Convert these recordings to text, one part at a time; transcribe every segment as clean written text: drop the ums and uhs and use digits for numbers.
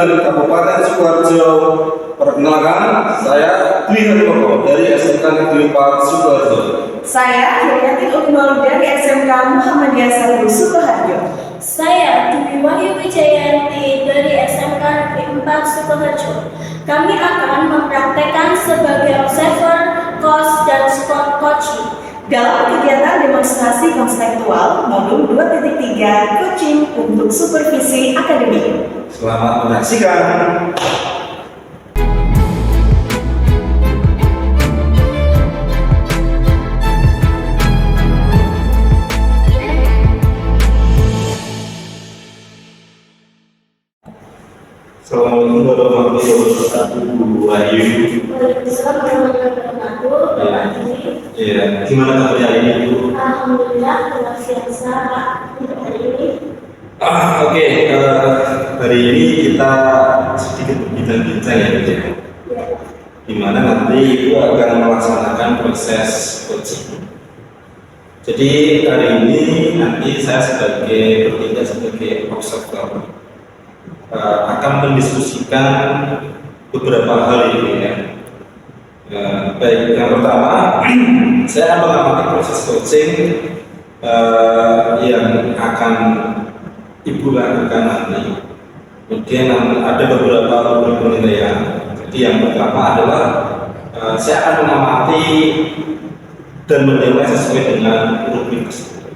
Lingkungan Kabupaten Sukoharjo. Perkenalkan, saya Dwi Hartoko dari SMK Negeri 4 Sukoharjo. Saya Yayati Ukmal dari SMK Muhammadiyah 1 Sukoharjo. Saya Dwi Wahyu Wijayanti dari SMK Negeri 4 Sukoharjo. Kami akan mempraktekkan sebagai observer, coach, dan squad coaching Dalam kegiatan demonstrasi konseptual modul 2.3 coaching untuk supervisi akademik. Selamat menyaksikan. Assalamualaikum warahmatullahi wabarakatuh, Bu Ayu. Iya, gimana kabarnya hari ini, Bu? Alhamdulillah, luar biasa Pak untuk hari ini. Oke, hari ini kita sedikit berbincang-bincang ya, Bu. Dimana nanti Ibu akan melaksanakan proses coaching. Jadi hari ini nanti saya bertindak sebagai observer. Akan mendiskusikan beberapa hal ini ya. Baik, yang pertama saya akan mengamati proses coaching yang akan Ibu lakukan nanti. Kemudian ada beberapa rubrik penilaian. Jadi yang pertama adalah saya akan mengamati dan menilai sesuai dengan rubrik tersebut.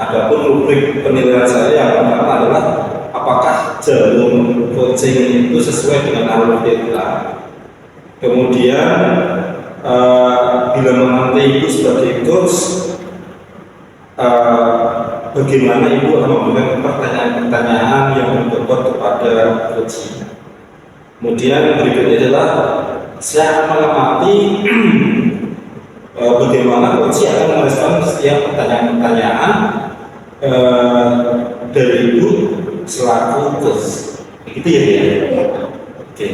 Adapun rubrik penilaian saya yang pertama adalah apakah jalur coaching itu sesuai dengan alur kita. Kemudian bila menanti Ibu sebagai coach, bagaimana Ibu akan memberikan pertanyaan-pertanyaan yang berbobot kepada coach. Kemudian berikutnya adalah saya akan mengamati bagaimana coach akan merespon setiap pertanyaan-pertanyaan dari Ibu selaku coach. Begitu ya, Bu? Oke.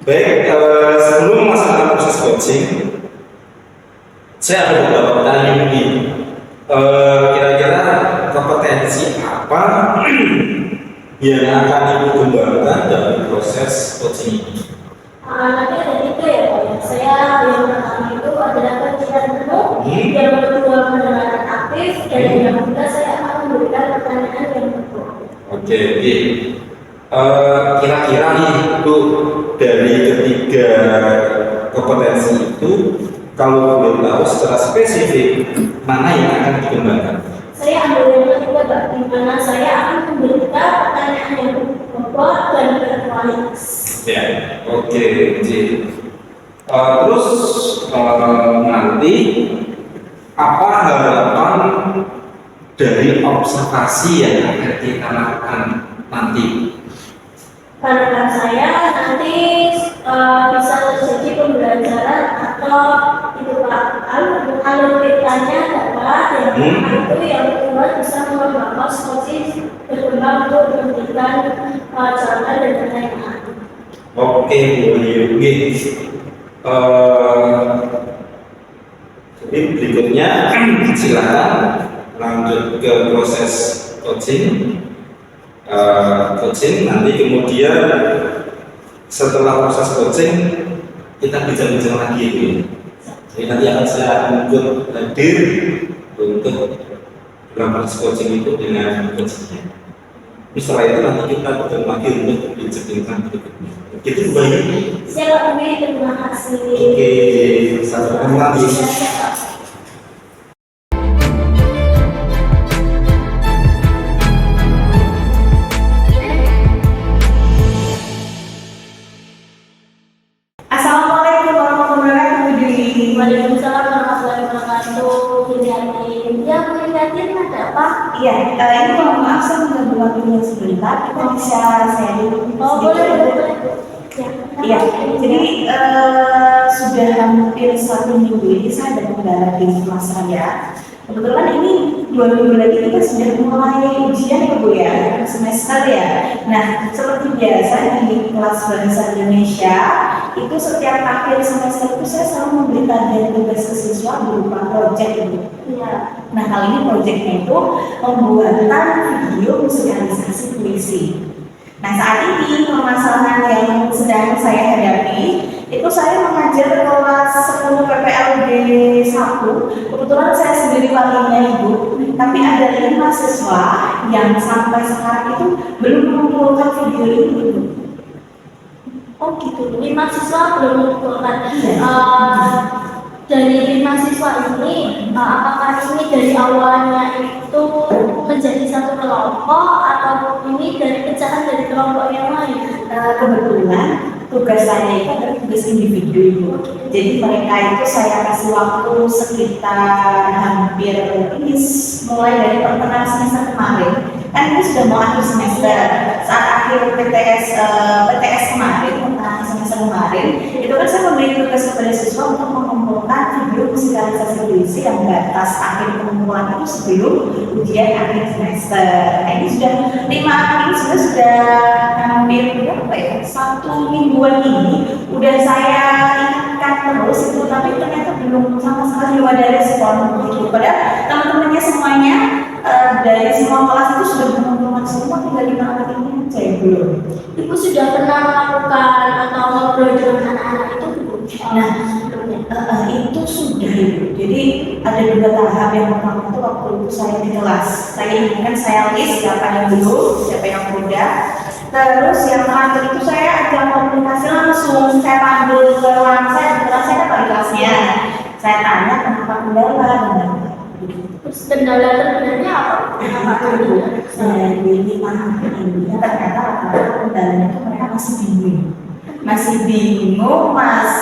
Baik, sebelum melaksanakan proses coaching, saya ada beberapa pertanyaan ini. Kira-kira kompetensi apa yang akan Ibu kembangkan dalam proses coaching ini? Nanti ada tiga ya Pak. Saya yang pertama itu adalah penelitian penuh, yang kedua pendengaran aktif, dan yang ketiga saya akan memberikan pertanyaan yang betul. Oke. Kira-kira nih Bu, dari ketiga kompetensi itu, kalau boleh tahu secara spesifik mana yang akan dikembangkan? Saya ambil yang ketiga Pak, di mana saya akan memberikan pertanyaan yang berbobot dan berkualitas. Ya, oke. Terus nanti apa harapan dari observasi yang akan kita lakukan nanti? Harapan saya nanti bisa terjadi pembelajaran atau itu Pak, alur ceritanya dapat yang itu yang kedua bisa mengembangkan skoci berkembang untuk memberikan jawaban dan pertanyaan. Oke, Bu Ayu. Jadi berikutnya silakan lanjut ke proses coaching. Nanti kemudian setelah proses coaching kita bincang-bincang lagi Bu. Jadi nanti akan saya hadir untuk dalam proses coaching itu dengan coachingnya. Setelah itu nanti kita bertemu lagi untuk bincang-bincang berikutnya. Itu baik. Siapa ini? Terima kasih. Oke, sampai ketemu lagi. Assalamualaikum warahmatullahi wabarakatuh. Waalaikumsalam warahmatullahi wabarakatuh. Ya, melihatin ada apa? Iya, ini mohon maaf saya mengganggu waktunya sebentar. Kita bisa sharing. Boleh. Iya, jadi sudah hampir 1 minggu ini saya ada kendala di rumah saya. Kebetulan ini 2 minggu lagi kita sudah mulai ujian ya Bu ya, semester ya. Nah, seperti biasa di kelas bahasa Indonesia itu setiap akhir semester itu saya selalu memberi target tugas ke siswa berupa proyek itu. Iya. Nah, kali ini proyeknya itu pembuatan video musikalisasi puisi. Nah, saat ini permasalahan yang sedang saya hadapi itu saya mengajar kelas 10 PPLB 1. Kebetulan saya sendiri walinya Ibu, tapi ada 5 siswa yang sampai sekarang itu belum mengumpulkan video ini. Oh gitu, 5 siswa belum mengumpulkan. Iya. Dari 5 siswa ini, apakah ini dari awalnya itu menjadi satu kelompok atau ini dari pecahan dari kelompok yang lain? Kebetulan tugas saya itu adalah tugas individu Ibu. Jadi mereka itu saya kasih waktu sekitar hampir ini mulai dari pertengahan semester kemarin. Kan ini sudah mau akhir semester. Saat akhir PTS kemarin, pertengahan semester kemarin, itu kan saya memberi tugas kepada siswa untuk mengumpulkan video musikalisasi puisi yang batas akhir pengumpulan itu sebelum ujian akhir semester. Nah, ini sudah 5 ini sudah hampir berapa ya? 1 mingguan ini udah saya ingatkan terus itu, tapi ternyata belum sama sekali belum ada respon begitu. Padahal teman-temannya semuanya dari semua kelas itu sudah mengumpulkan semua, tinggal 5 anak ini saya belum. Ibu sudah pernah melakukan atau ngobrol dengan anak-anak itu belum? Nah, itu sudah Ibu. Jadi ada 2 tahap. Yang pertama itu waktu itu saya di kelas. Saya ingatkan, saya list siapa yang belum, siapa yang udah. Terus yang terakhir itu saya ajak komunikasi langsung. Saya panggil ke ruangan saya, kebetulan saya dapat di kelasnya. Saya tanya kenapa kendala dan Terus kendala terbenarnya apa? Kenapa kendala? ini ini ternyata rata-rata kendalanya itu mereka masih bingung, apa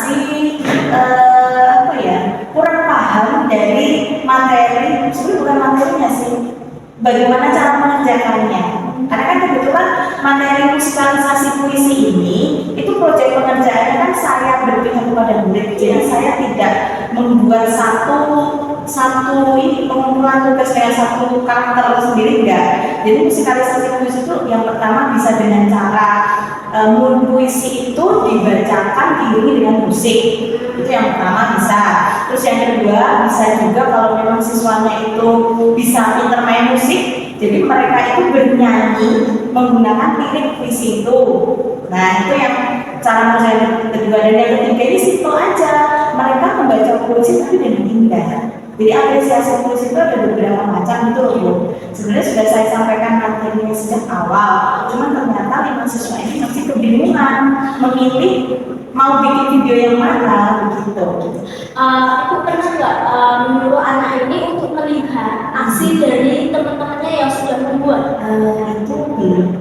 ya, kurang paham dari materi. Sebenarnya bukan materinya sih, bagaimana cara mengerjakannya. Karena kan kebetulan materi musikalisasi puisi ini itu proyek pengerjaannya kan saya berpihak kepada murid, jadi saya tidak membuat satu ini pengumpulan tugas dengan satu karakter sendiri, enggak. Jadi musikalisasi puisi itu yang pertama bisa dengan cara puisi itu dibacakan diiringi dengan musik, itu yang pertama bisa. Terus yang kedua bisa juga kalau memang siswanya itu bisa pintar main musik, jadi mereka itu bernyanyi menggunakan lirik puisi itu. Nah, itu yang cara mengerjakan kedua. Dan yang ketiga ini simpel aja, mereka membaca puisi tapi dengan indah. Jadi apresiasi puisi itu ada beberapa macam gitu loh Bu. Sebenarnya sudah saya sampaikan materinya sejak awal, cuman ternyata 5 siswa ini masih kebingungan memilih mau bikin video yang mana begitu. Ibu pernah nggak menyuruh anak ini untuk melihat aksi dari teman-temannya yang sudah membuat? Itu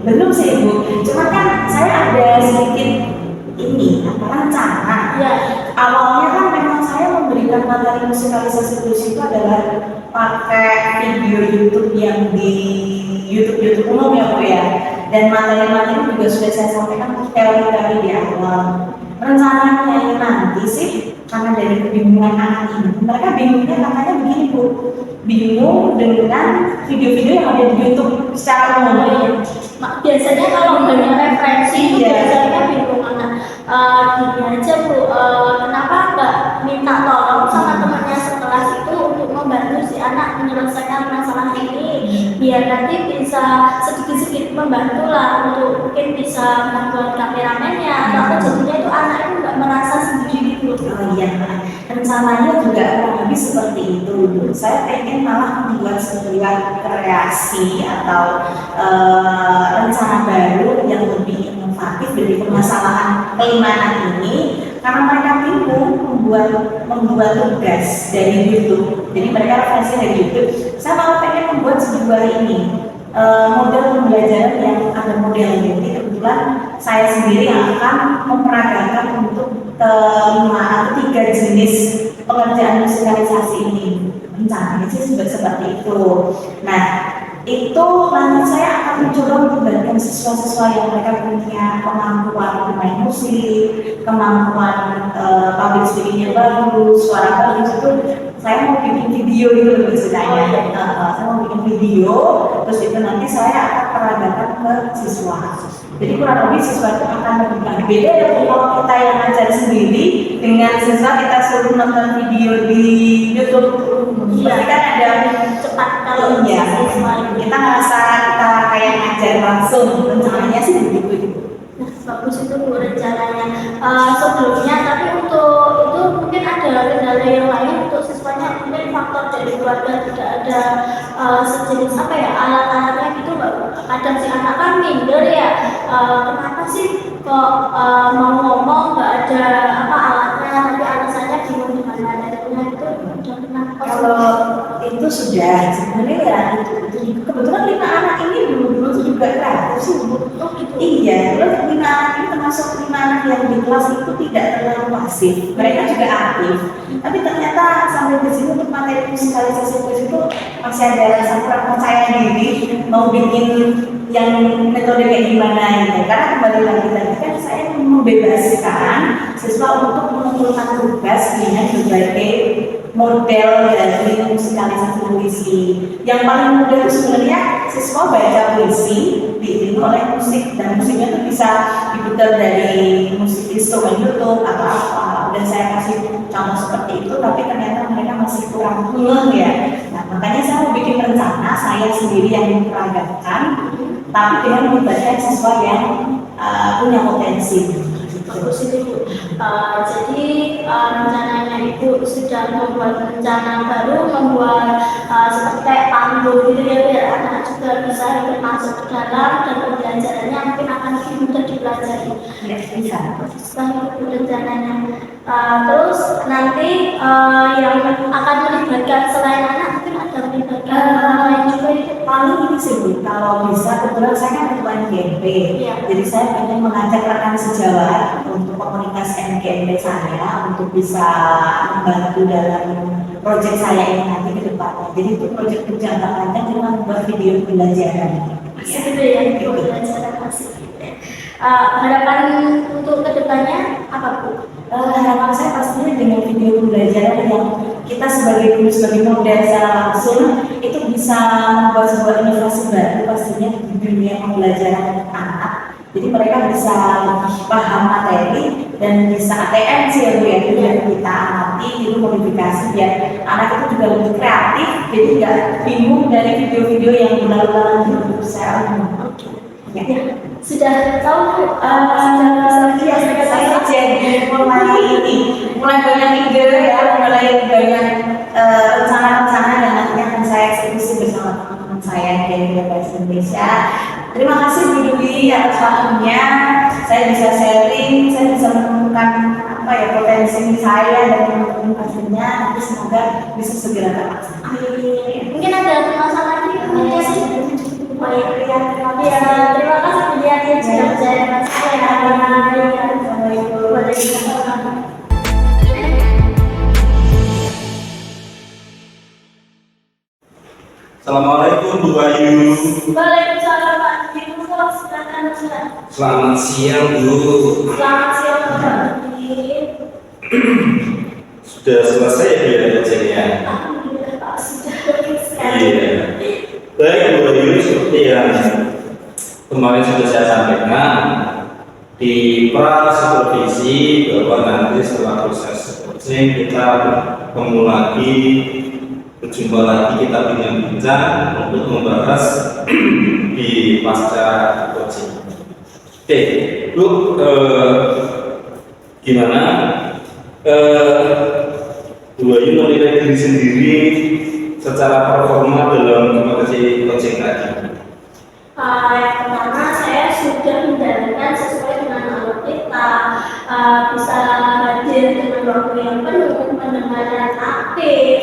belum sih Ibu. Cuman kan saya ada sedikit ini rencana. Ya. Awalnya kan memang saya memberikan materi musikalisasi puisi itu adalah pakai video YouTube yang di YouTube umum ya Bu ya. Dan materi-materi juga sudah saya sampaikan untuk teori-teori di awal. Rencananya nanti sih, karena dari kebingungan anak ini, mereka bingungnya katanya begini Bu, bingung dengan video-video yang ada di YouTube secara umum. Biasanya kalau banyak referensi itu Iya. biasanya bingung anak. Gini aja Bu, kenapa nggak minta tolong sama temannya sekelas itu untuk membantu si anak menyelesaikan masalah ini, biar nanti bisa sedikit-sedikit membantu lah, untuk mungkin bisa membuat kameramennya atau apa, jadinya itu anak itu nggak merasa sendiri gitu. Oh iya, rencananya juga kurang lebih seperti itu. Saya pengen malah membuat sebuah kreasi atau rencana baru yang lebih inovatif dari permasalahan keimanan ini, karena mereka bingung membuat tugas dari YouTube. Jadi mereka referensi dari YouTube. Saya malah pengen membuat sebuah ini model pembelajaran yang ada modelnya. Jadi kebetulan saya sendiri yang akan memperagakan untuk 3 jenis pengerjaan musikalisasi ini. Rencananya sih seperti itu. Nah, itu nanti saya akan mencoba melibatkan siswa-siswa yang mereka punya kemampuan bermain musik, kemampuan public speaking yang bagus, suara bagus. Itu saya mau bikin video gitu ceritanya. Saya mau bikin video, terus itu nanti saya akan peragakan ke siswa. Jadi kurang lebih siswa itu akan lebih beda ya kalau kita yang ngajar sendiri dengan siswa kita suruh nonton video di YouTube. Pasti kan ada cepat kalau iya, kita ngerasa kita yang ngajar langsung, rencananya sih begitu. Nah, bagus itu Bu rencananya. Sebelumnya, tapi untuk itu mungkin ada kendala yang lain untuk siswanya, mungkin faktor dari keluarga tidak ada sejenis apa ya alat-alatnya gitu Mbak. Kadang si anak kan minder ya, kenapa sih kok mau ngomong nggak ada apa alatnya, tapi alasannya bingung di mana adanya itu udah pernah Kalau itu sudah sebenarnya ya itu kebetulan 5 anak ini dulu juga kreatif sih Bu. Oh, gitu. Iya, terus 5 anak ini termasuk 5 anak yang di kelas itu tidak terlalu pasif, mereka juga aktif. Tapi ternyata sampai di sini untuk materi musikalisasi puisi itu masih ada rasa kurang percaya diri mau bikin yang metode kayak gimana gitu. Karena kembali lagi tadi kan saya membebaskan siswa untuk mengumpulkan tugas dengan berbagai model dari musikalisasi puisi. Yang paling mudah itu sebenarnya siswa baca puisi diiringi oleh musik, dan musiknya itu bisa diputar dari musik instrumen YouTube atau apa. Dan saya kasih contoh seperti itu, tapi ternyata mereka masih kurang ngeh ya. Nah, makanya saya mau bikin rencana saya sendiri yang memperagakan, tapi dengan melibatkan siswa yang punya potensi. Bagus itu Bu. Jadi rencananya Ibu sudah membuat rencana baru, membuat seperti kayak panggung gitu ya, biar anak juga bisa ikut masuk ke dalam dan pembelajarannya mungkin akan lebih mudah dipelajari. Ya, bisa. Setelah itu rencananya. Terus nanti yang akan melibatkan selain anak mungkin ada melibatkan orang lain juga itu. Paling ini sih Bu, kalau bisa kebetulan saya kan ketua NGMP, Iya. jadi saya pengen mengajak rekan sejawat untuk komunitas NGMP saya untuk bisa membantu dalam proyek saya ini nanti ke depannya. Jadi itu proyek berjangka panjang dengan membuat video pembelajaran. Masih gitu ya, itu pembelajaran masih gitu ya. Harapan untuk kedepannya apa Bu? Harapan saya pastinya dengan video pembelajaran yang kita sebagai guru, sebagai model secara langsung itu bisa membuat sebuah inovasi baru pastinya di dunia pembelajaran anak. Jadi mereka bisa lebih paham materi dan bisa ATM sih ya Bu ya, yang kita amati itu modifikasi biar anak itu juga lebih kreatif, jadi nggak bingung dari video-video yang benar-benar di saya. Ya. Sudah tahu Bu? Ya, saya jadi mulai banyak ide ya, mulai banyak rencana-rencana yang nantinya akan saya eksekusi bersama teman-teman saya dari Bahasa Indonesia. Terima kasih Bu Dwi atas waktunya. Saya bisa sharing, saya bisa menemukan apa ya potensi saya dan teman-teman pastinya. Nanti semoga bisa segera terlaksana. Mungkin ada permasalahan lagi Bu Yati? Baik, ya. Terima kasih Bu Yati sudah berjaya dengan saya. Waalaikumsalam. Assalamualaikum Bu Ayu. Waalaikumsalam Pak. Silakan. Selamat siang Bu. Selamat siang Pak. Sudah selesai ya biar kerjanya? Alhamdulillah Pak, sudah bagus sekali. Iya. Baik Bu Ayu, seperti yang kemarin sudah saya sampaikan di pra supervisi bahwa nanti setelah proses coaching kita ketemu lagi, berjumpa lagi, kita bincang-bincang untuk membahas di pasca coaching. Oke, Bu, gimana? Bu Ayu menilai diri sendiri secara performa dalam kompetisi coaching tadi. Yang pertama saya sudah menjalankan sesuai dengan alur kita, bisa hadir dengan waktu yang penuh, pendengaran aktif,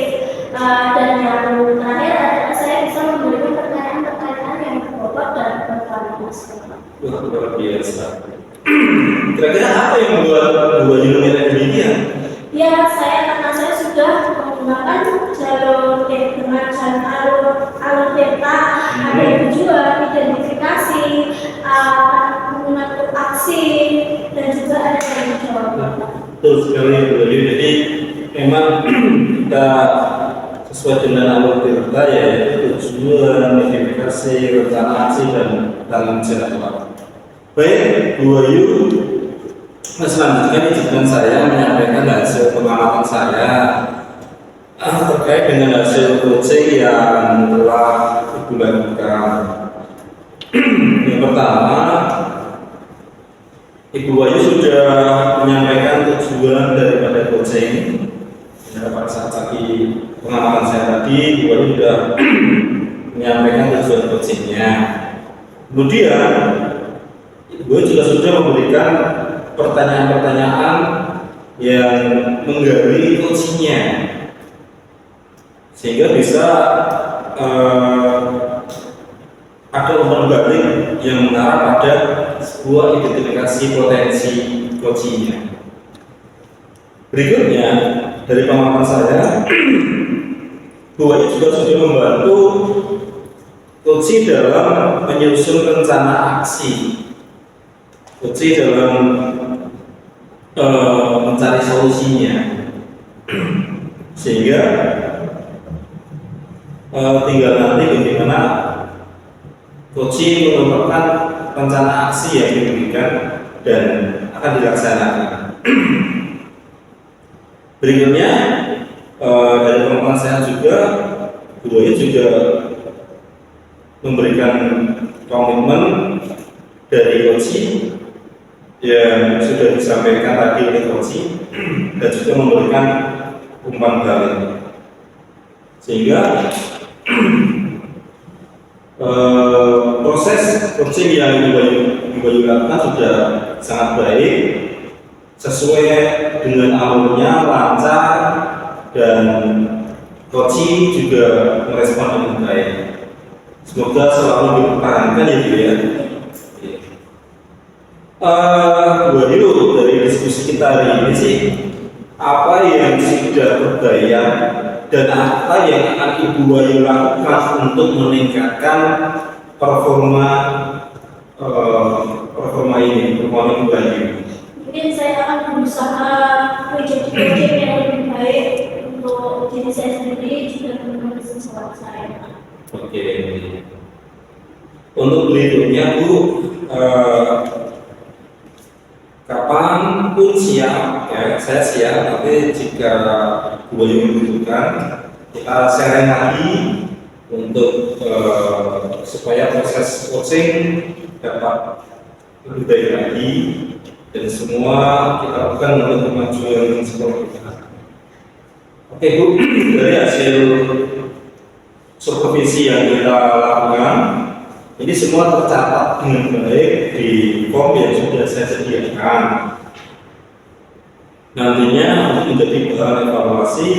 dan yang terakhir adalah saya bisa memberikan pertanyaan-pertanyaan yang berbobot dan berkualitas. Wah, luar biasa. Kira-kira apa yang membuat Bu Ayu menilai demikian? Ya, karena saya sudah menggunakan jalur dengan alur data, ada tujuan, identifikasi, menggunakan aksi, dan juga ada tanggung jawab. Betul sekali Bu Ayu. Jadi memang kita sesuai dengan alur data ya, tujuan, identifikasi, rencana aksi, dan tanggung jawab. Baik, Bu Ayu, selanjutnya izinkan saya menyampaikan hasil pengamatan saya terkait dengan hasil coaching yang telah Ibu lakukan. pertama, Ibu Wahyu sudah menyampaikan tujuan daripada coaching. Ya, pada saat tadi pengalaman saya tadi, Ibu Wahyu sudah menyampaikan tujuan coachingnya. Kemudian, Ibu Wahyu juga sudah memberikan pertanyaan-pertanyaan yang menggali coachingnya, sehingga bisa ada umpan balik yang mengarah pada sebuah identifikasi potensi coachingnya. Berikutnya, dari pengalaman saya, Bu Wahyu juga sudah membantu coaching dalam menyusun rencana aksi, coaching dalam mencari solusinya, sehingga tinggal nanti bagaimana coaching merupakan rencana aksi yang diberikan dan akan dilaksanakan. Berikutnya, dari pengalaman saya juga, Bu Wahyu juga memberikan komitmen dari coaching yang sudah disampaikan tadi oleh coaching dan juga memberikan umpan balik, sehingga proses coaching yang Ibu Wahyu lakukan sudah sangat baik, sesuai dengan alurnya, lancar, dan coaching juga merespon dengan baik. Semoga selalu dipertahankan ya Bu ya. Bu Wahyu, dari diskusi kita hari ini sih, apa yang sudah terbayang dan apa yang akan Ibu Wahyu lakukan untuk meningkatkan performa ini, performa Ibu Wahyu? Mungkin saya akan berusaha project-project yang lebih baik untuk diri saya sendiri juga teman-teman siswa saya. Oke. Untuk berikutnya Bu, kapanpun siap, ya saya siap. Tapi jika Bu Wahyu membutuhkan, kita sharing lagi untuk supaya proses coaching dapat lebih baik lagi dan semua kita lakukan untuk kemajuan sekolah kita. Oke Bu, dari hasil supervisi yang kita lakukan, ini semua tercatat dengan baik di form yang sudah saya sediakan. Nantinya untuk menjadi bahan evaluasi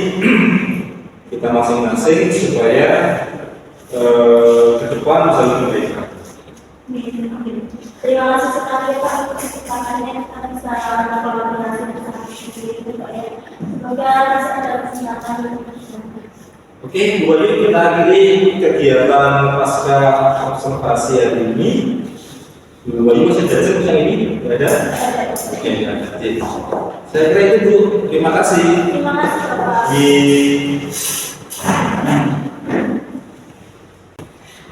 kita masing-masing supaya ke depan bisa lebih baik. Terima kasih sekali Pak untuk kesempatannya, kita bisa berkolaborasi bersama Pak ya. Semoga bisa ada kesempatan. Oke, Bu Wahyu, kita akhiri kegiatan pasca observasi hari ini. Bu Wahyu masih ada yang ini? Tidak ada? Oke, ada. Saya kira itu Bu. Terima kasih. Terima kasih Bapak.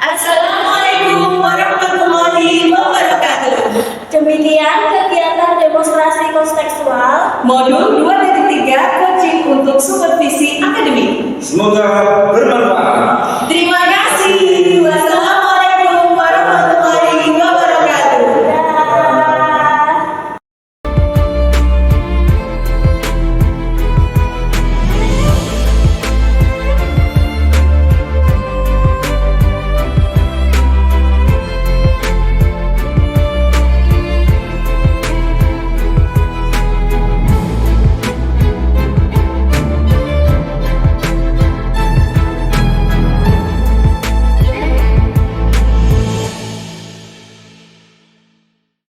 Assalamualaikum warahmatullahi wabarakatuh. Demikian kegiatan demonstrasi kontekstual Modul 2.3 coaching untuk supervisi akademik. Semoga bermanfaat. Terima kasih.